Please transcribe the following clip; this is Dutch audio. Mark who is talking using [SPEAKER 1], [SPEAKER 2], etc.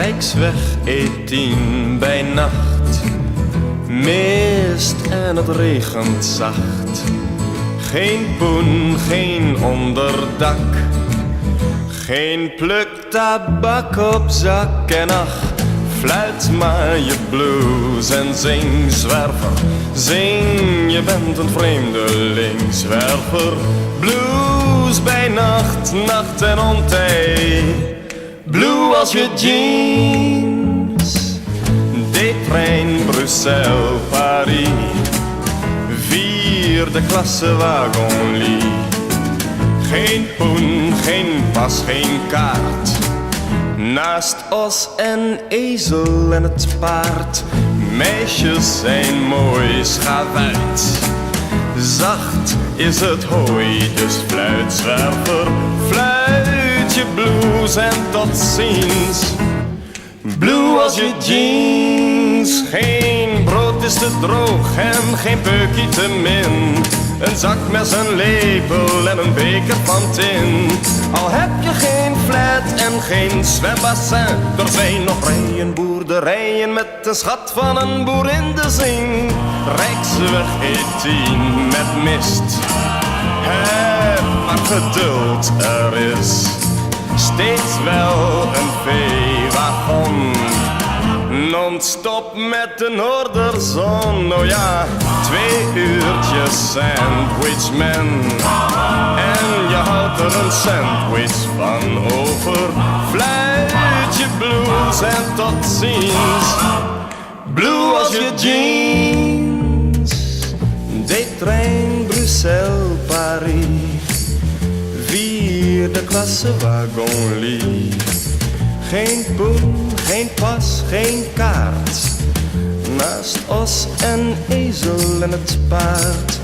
[SPEAKER 1] Rijksweg E10 bij nacht, mist en het regent zacht. Geen poen, geen onderdak, geen pluk tabak op zak. En ach, fluit maar je blues en zing, zwerver. Zing, je bent een vreemdeling, zwerver. Blues bij nacht, nacht en ontij. Blue als je jeans, D-trein Bruxelles, Paris. Vierde klasse wagonlie. Geen poen, geen pas, geen kaart. Naast os en ezel en het paard. Meisjes zijn mooi, schavuit. Zacht is het hooi, dus fluit, zwerver. Fluit je blues en tot ziens. Blue als je jeans. Geen brood is te droog en geen peukie te min. Een zak met een lepel en een beker van tin. Al heb je geen flat en geen zwembassin. Er zijn nog rijen boerderijen met de schat van een boer in de zing. Rijksweg E10 met mist. Heb maar geduld, er is steeds wel een veewagon. Non-stop met de noorderzon, oh ja, 2 uurtjes sandwichman. En je houdt er een sandwich van over. Fluit je blues en tot ziens. Blue als je jeans, D-trein Bruxelles, Paris. Vierde klasse wagonlie. Geen poen, geen pas, geen kaart. Naast os en ezel en het paard.